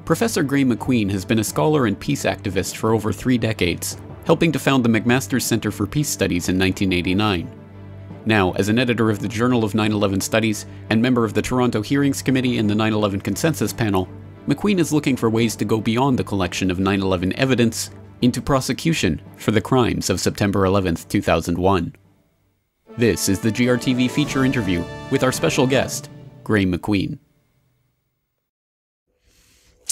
Professor Graeme MacQueen has been a scholar and peace activist for over 3 decades, helping to found the McMaster Center for Peace Studies in 1989. Now, as an editor of the Journal of 9/11 Studies and member of the Toronto Hearings Committee and the 9/11 Consensus Panel, MacQueen is looking for ways to go beyond the collection of 9/11 evidence into prosecution for the crimes of September 11, 2001. This is the GRTV Feature Interview with our special guest, Graeme MacQueen.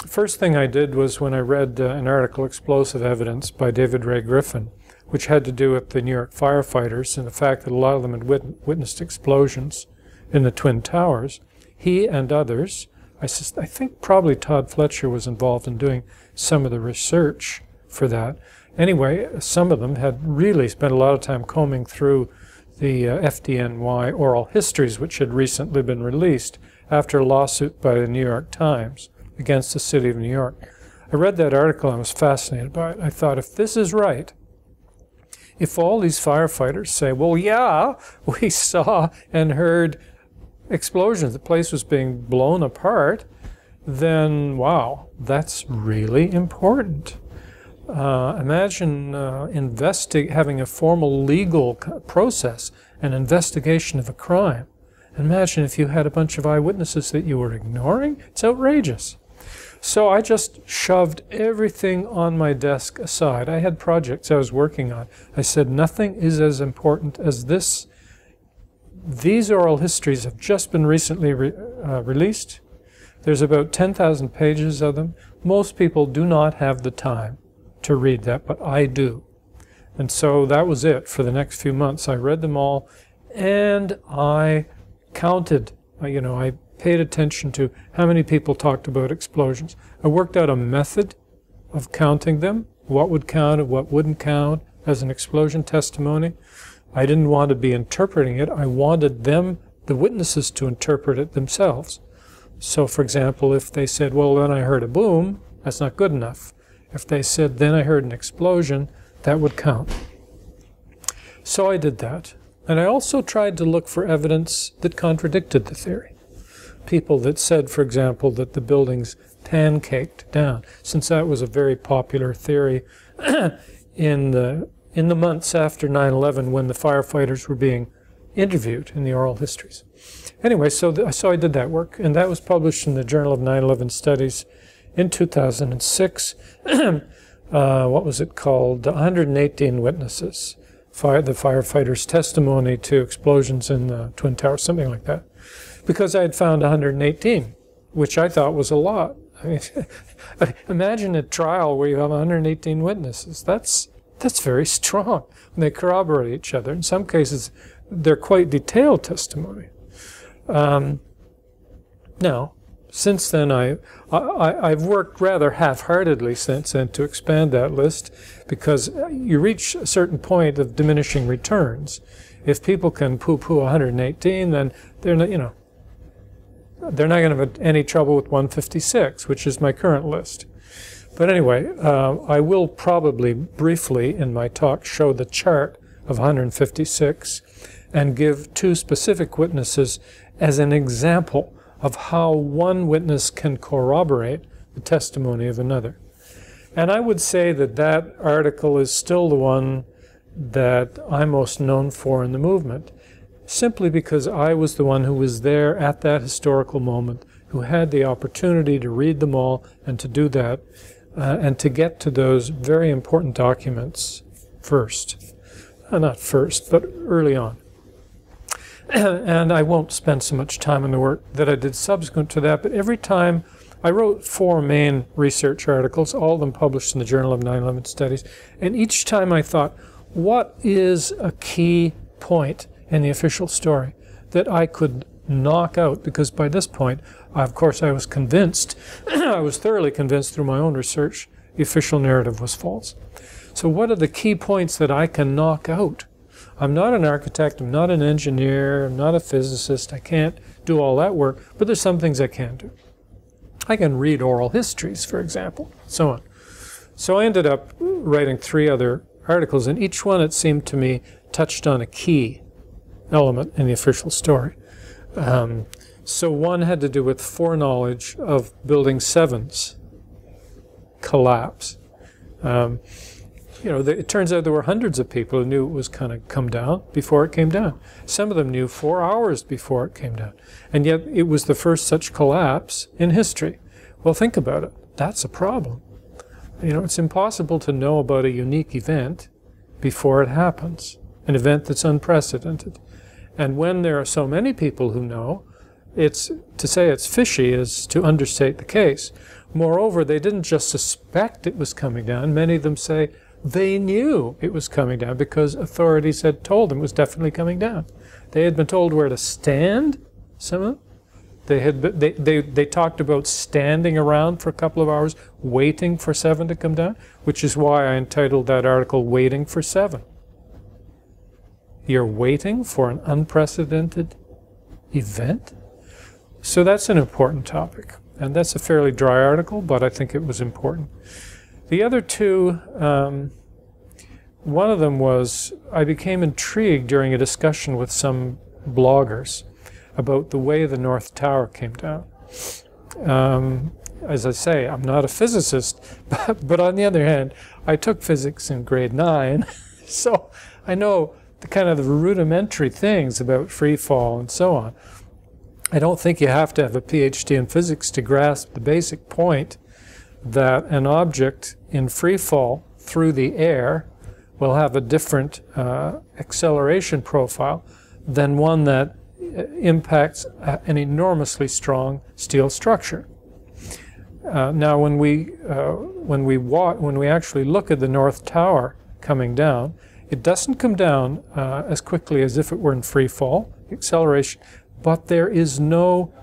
First thing I did was when I read an article, Explosive Evidence, by David Ray Griffin, which had to do with the New York firefighters and the fact that a lot of them had witnessed explosions in the Twin Towers. He and others, I think probably Todd Fletcher was involved in doing some of the research for that. Anyway, some of them had really spent a lot of time combing through the FDNY oral histories, which had recently been released after a lawsuit by the New York Times against the city of New York. I read that article and I was fascinated by it. I thought, if this is right, if all these firefighters say, well, yeah, we saw and heard explosions, the place was being blown apart, then, wow, that's really important. Imagine having a formal legal process, an investigation of a crime. Imagine if you had a bunch of eyewitnesses that you were ignoring. It's outrageous. So I just shoved everything on my desk aside. I had projects I was working on. I said, nothing is as important as this. These oral histories have just been recently released. There's about 10,000 pages of them. Most people do not have the time to read that, but I do. And so that was it for the next few months. I read them all, and I counted. I paid attention to how many people talked about explosions. I worked out a method of counting them, what would count and what wouldn't count as an explosion testimony. I didn't want to be interpreting it. I wanted them, the witnesses, to interpret it themselves. So, for example, if they said, well, then I heard a boom, that's not good enough. If they said, then I heard an explosion, that would count. So I did that. And I also tried to look for evidence that contradicted the theory. People that said, for example, that the buildings pancaked down, since that was a very popular theory in the months after 9/11 when the firefighters were being interviewed in the oral histories. Anyway, so I did that work, and that was published in the Journal of 9/11 Studies in 2006. What was it called? 118 witnesses. The firefighters' testimony to explosions in the Twin Towers, something like that. Because I had found 118, which I thought was a lot. I mean, imagine a trial where you have 118 witnesses. That's very strong. And they corroborate each other. In some cases, they're quite detailed testimony. Now, since then, I've worked rather half-heartedly since then to expand that list, because you reach a certain point of diminishing returns. If people can poo-poo 118, then they're not, they're not going to have any trouble with 156, which is my current list. But anyway, I will probably briefly in my talk show the chart of 156 and give 2 specific witnesses as an example of how one witness can corroborate the testimony of another. And I would say that that article is still the one that I'm most known for in the movement, simply because I was the one who was there at that historical moment, who had the opportunity to read them all and to do that, and to get to those very important documents first. Not first, but early on. And I won't spend so much time on the work that I did subsequent to that, but every time I wrote 4 main research articles, all of them published in the Journal of 9/11 Studies, and each time I thought, what is a key point in the official story that I could knock out? Because by this point, of course, I was convinced, I was thoroughly convinced through my own research, the official narrative was false. So what are the key points that I can knock out? I'm not an architect, I'm not an engineer, I'm not a physicist, I can't do all that work, but there's some things I can do. I can read oral histories, for example, so on. So I ended up writing 3 other articles, and each one, it seemed to me, touched on a key element in the official story. So one had to do with foreknowledge of Building 7's collapse. It turns out there were hundreds of people who knew it was going to come down before it came down. Some of them knew 4 hours before it came down. And yet it was the first such collapse in history. Well, think about it. That's a problem. It's impossible to know about a unique event before it happens, an event that's unprecedented. And when there are so many people who know, to say it's fishy is to understate the case. Moreover, they didn't just suspect it was coming down. Many of them say they knew it was coming down because authorities had told them it was definitely coming down. They had been told where to stand, some of them. They talked about standing around for a couple of hours waiting for 7 to come down, which is why I entitled that article, Waiting for 7. You're waiting for an unprecedented event? So that's an important topic. And that's a fairly dry article, but I think it was important. The other two, one of them was, I became intrigued during a discussion with some bloggers about the way the North Tower came down. As I say, I'm not a physicist, but on the other hand, I took physics in grade 9, so I know the kind of the rudimentary things about free fall and so on. I don't think you have to have a PhD in physics to grasp the basic point that an object in free fall through the air will have a different acceleration profile than one that impacts an enormously strong steel structure. Now, when we actually look at the North Tower coming down, it doesn't come down as quickly as if it were in free fall acceleration, but there is no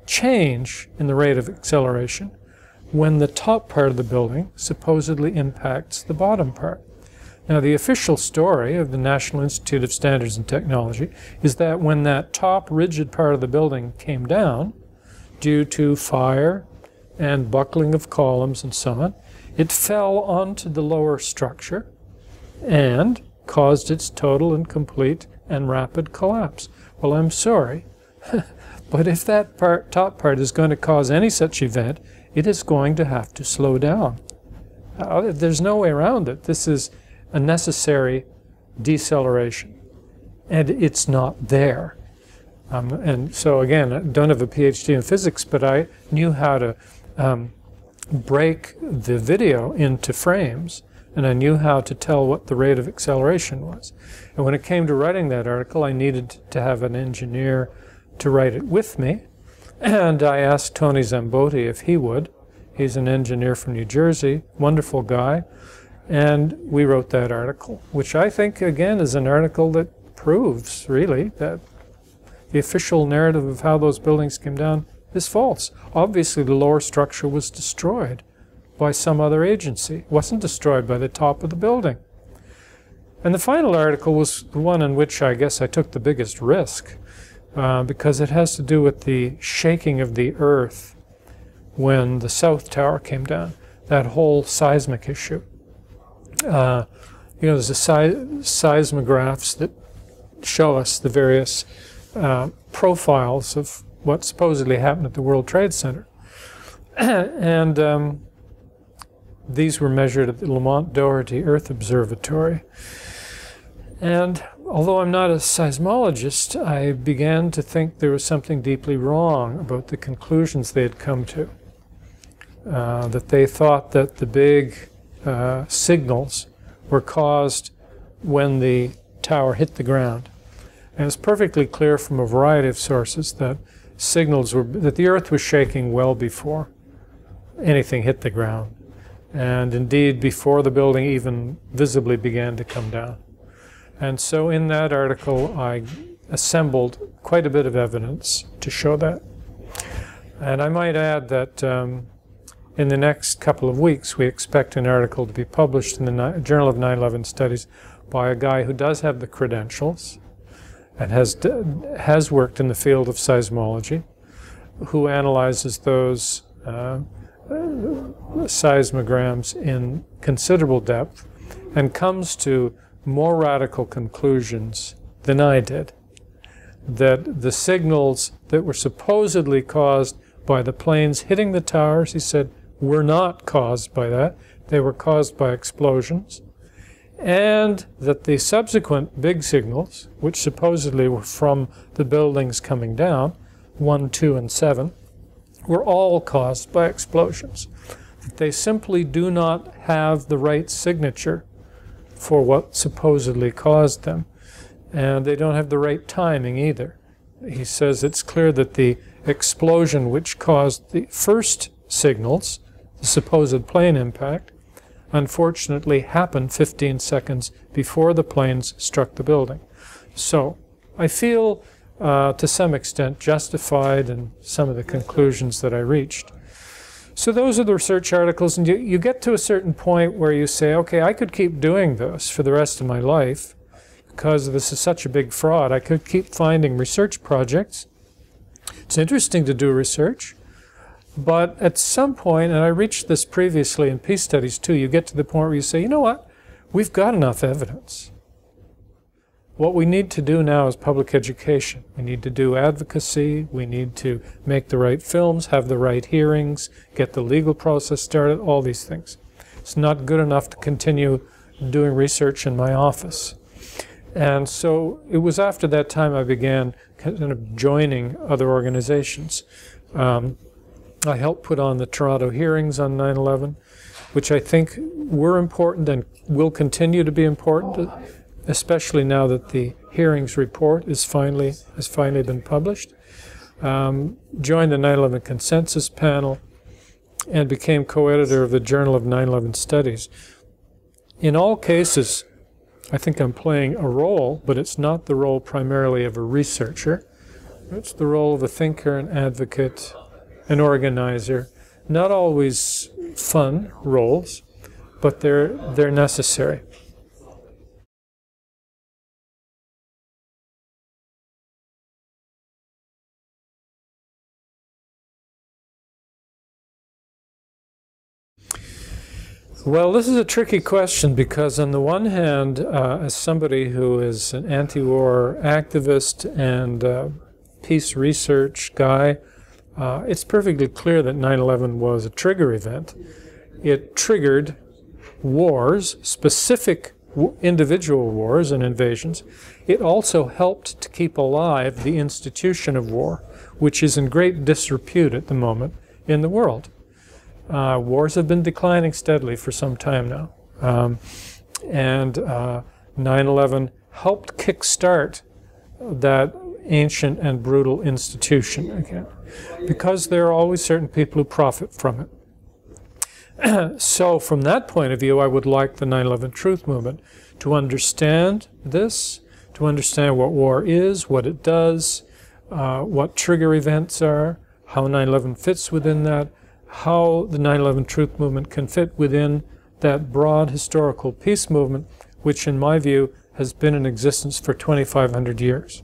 change in the rate of acceleration when the top part of the building supposedly impacts the bottom part. Now, the official story of the National Institute of Standards and Technology is that when that top rigid part of the building came down, due to fire and buckling of columns and so on, it fell onto the lower structure and caused its total and complete and rapid collapse. Well, I'm sorry, but if that top part is going to cause any such event, it is going to have to slow down. There's no way around it. This is a necessary deceleration, and it's not there. And so again, I don't have a PhD in physics, but I knew how to break the video into frames, and I knew how to tell what the rate of acceleration was. And when it came to writing that article, I needed to have an engineer to write it with me, and I asked Tony Zambotti if he would. He's an engineer from New Jersey, wonderful guy. And we wrote that article, which I think, again, is an article that proves, really, that the official narrative of how those buildings came down is false. Obviously, the lower structure was destroyed by some other agency. It wasn't destroyed by the top of the building. And the final article was the one in which I guess I took the biggest risk, because it has to do with the shaking of the earth when the South Tower came down, that whole seismic issue. There's the seismographs that show us the various profiles of what supposedly happened at the World Trade Center. And these were measured at the Lamont Doherty Earth Observatory. And although I'm not a seismologist, I began to think there was something deeply wrong about the conclusions they had come to. That they thought that the big signals were caused when the tower hit the ground. And it's perfectly clear from a variety of sources that that the earth was shaking well before anything hit the ground. And indeed, before the building even visibly began to come down. And so in that article, I assembled quite a bit of evidence to show that. And I might add that in the next couple of weeks, we expect an article to be published in the Journal of 9/11 Studies by a guy who does have the credentials and has worked in the field of seismology, who analyzes those seismograms in considerable depth and comes to more radical conclusions than I did. That the signals that were supposedly caused by the planes hitting the towers, he said, were not caused by that. They were caused by explosions. And that the subsequent big signals, which supposedly were from the buildings coming down, 1, 2, and 7, were all caused by explosions. That they simply do not have the right signature for what supposedly caused them. And they don't have the right timing either. He says it's clear that the explosion which caused the first signals, the supposed plane impact, unfortunately happened 15 seconds before the planes struck the building. So I feel to some extent justified in some of the conclusions that I reached. So those are the research articles, and you get to a certain point where you say, okay, I could keep doing this for the rest of my life because this is such a big fraud. I could keep finding research projects. It's interesting to do research, but at some point, and I reached this previously in peace studies too, you get to the point where you say, you know what, we've got enough evidence. What we need to do now is public education. We need to do advocacy. We need to make the right films, have the right hearings, get the legal process started, all these things. It's not good enough to continue doing research in my office. And so it was after that time I began kind of joining other organizations. I helped put on the Toronto hearings on 9/11, which I think were important and will continue to be important, especially now that the hearings report has finally been published. Joined the 9/11 consensus panel and became co-editor of the Journal of 9/11 Studies. In all cases, I think I'm playing a role, but it's not the role primarily of a researcher. It's the role of a thinker, an advocate, an organizer. Not always fun roles, but they're necessary. Well, this is a tricky question because on the one hand, as somebody who is an anti-war activist and peace research guy, it's perfectly clear that 9/11 was a trigger event. It triggered wars, specific individual wars and invasions. It also helped to keep alive the institution of war, which is in great disrepute at the moment in the world. Wars have been declining steadily for some time now. And 9/11 helped kickstart that ancient and brutal institution again, because there are always certain people who profit from it. So from that point of view, I would like the 9/11 Truth Movement to understand this, to understand what war is, what it does, what trigger events are, how 9/11 fits within that, how the 9/11 Truth Movement can fit within that broad historical peace movement, which in my view has been in existence for 2,500 years.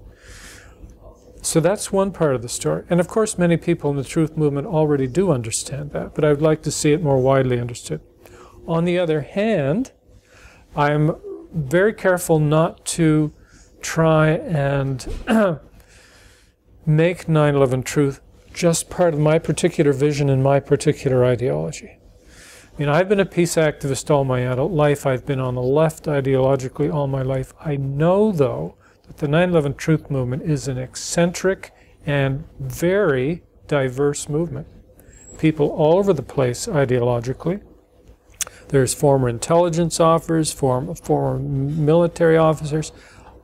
So that's one part of the story. And of course many people in the Truth Movement already do understand that, but I would like to see it more widely understood. On the other hand, I'm very careful not to try and make 9/11 Truth just part of my particular vision and my particular ideology. I mean, I've been a peace activist all my adult life. I've been on the left ideologically all my life. I know, though, that the 9/11 Truth Movement is an eccentric and very diverse movement. People all over the place ideologically. There's former intelligence officers, former military officers.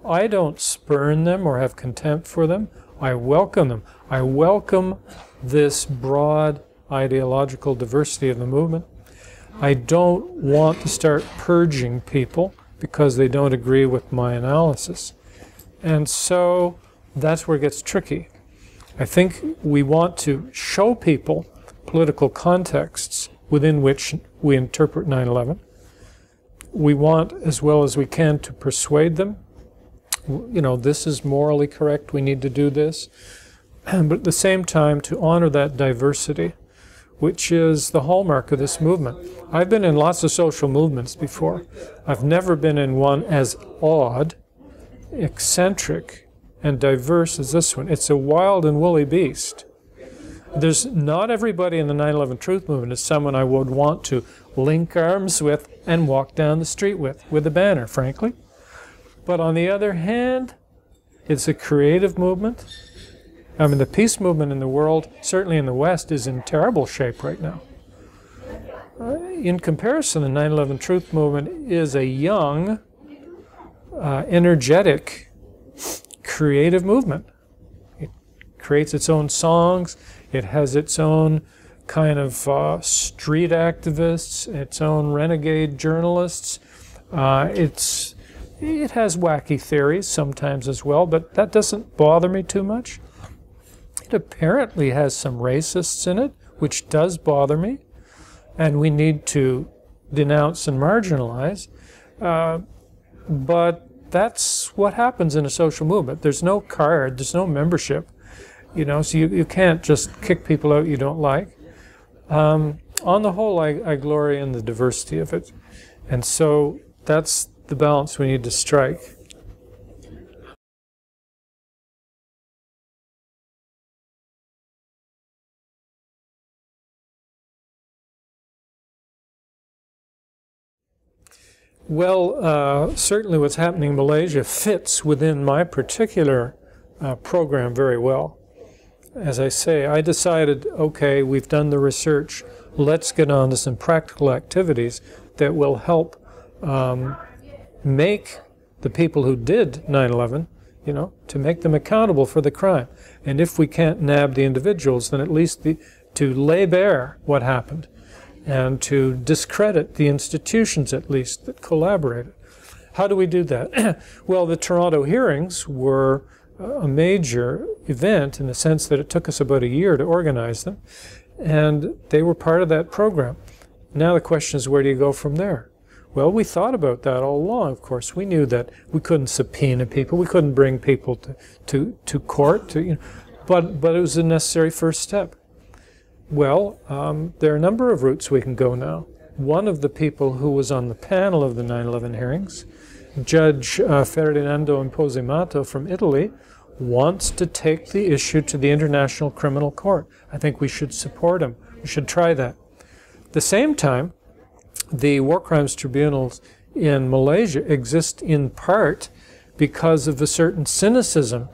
I don't spurn them or have contempt for them. I welcome them. I welcome this broad ideological diversity of the movement. I don't want to start purging people because they don't agree with my analysis. And so that's where it gets tricky. I think we want to show people political contexts within which we interpret 9/11. We want, as well as we can, to persuade them. You know, this is morally correct, we need to do this. But at the same time, to honor that diversity, which is the hallmark of this movement. I've been in lots of social movements before. I've never been in one as odd, eccentric, and diverse as this one. It's a wild and woolly beast. There's not everybody in the 9/11 Truth Movement is someone I would want to link arms with and walk down the street with a banner, frankly. But on the other hand, it's a creative movement. I mean, the peace movement in the world, certainly in the West, is in terrible shape right now. In comparison, the 9/11 Truth Movement is a young, energetic, creative movement. It creates its own songs. It has its own kind of street activists, its own renegade journalists. It has wacky theories sometimes as well, but that doesn't bother me too much. It apparently has some racists in it, which does bother me, and we need to denounce and marginalize. But that's what happens in a social movement. There's no card, there's no membership, so you can't just kick people out you don't like. On the whole, I glory in the diversity of it, and so that's the balance we need to strike. Well, certainly what's happening in Malaysia fits within my particular program very well. As I say, I decided, okay, we've done the research, let's get on to some practical activities that will help make the people who did 9/11, to make them accountable for the crime. And if we can't nab the individuals, then at least to lay bare what happened, and to discredit the institutions, at least, that collaborated. How do we do that? Well, the Toronto hearings were a major event in the sense that it took us about a year to organize them, and they were part of that program. Now the question is, where do you go from there? Well, we thought about that all along, of course. We knew that we couldn't subpoena people, we couldn't bring people to court, but it was a necessary first step. Well, there are a number of routes we can go now. One of the people who was on the panel of the 9/11 hearings, Judge Ferdinando Imposimato from Italy, wants to take the issue to the International Criminal Court. I think we should support him. We should try that. At the same time, the war crimes tribunals in Malaysia exist in part because of a certain cynicism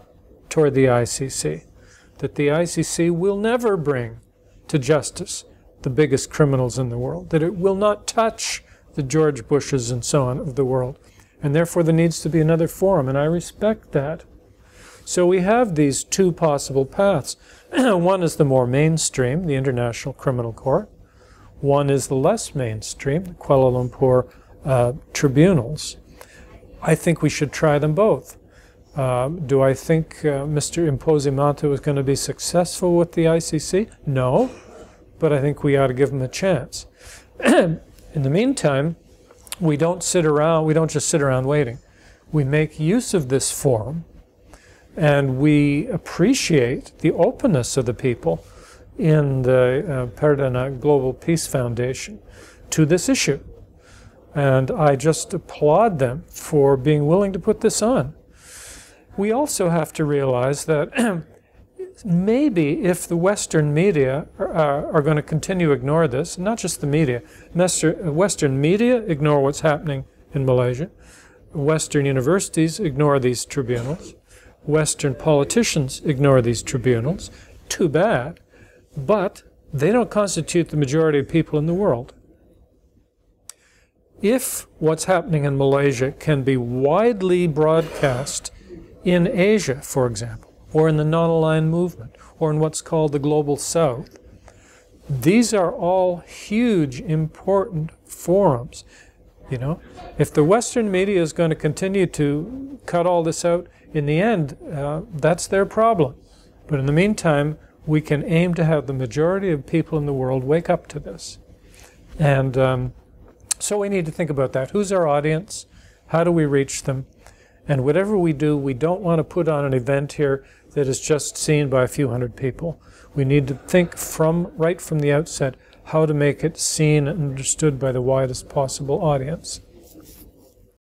toward the ICC, that the ICC will never bring to justice the biggest criminals in the world, that it will not touch the George Bushes and so on of the world, and therefore there needs to be another forum, and I respect that. So we have these two possible paths. One is the more mainstream, the International Criminal Court. One is the less mainstream, the Kuala Lumpur tribunals. I think we should try them both. Do I think Mr. Imposimato is going to be successful with the ICC? No, but I think we ought to give him a chance. In the meantime, we don't just sit around waiting. We make use of this forum, and we appreciate the openness of the people in the Perdana Global Peace Foundation to this issue. And I just applaud them for being willing to put this on. We also have to realize that maybe if the Western media are going to continue to ignore this, not just the media, Western media ignore what's happening in Malaysia, Western universities ignore these tribunals, Western politicians ignore these tribunals, too bad, but they don't constitute the majority of people in the world. If what's happening in Malaysia can be widely broadcast in Asia, for example, or in the non-aligned movement, or in what's called the Global South, these are all huge, important forums. If the Western media is going to continue to cut all this out, in the end, that's their problem. But in the meantime, we can aim to have the majority of people in the world wake up to this. And so we need to think about that. Who's our audience? How do we reach them? And whatever we do, we don't want to put on an event here that is just seen by a few hundred people. We need to think right from the outset how to make it seen and understood by the widest possible audience.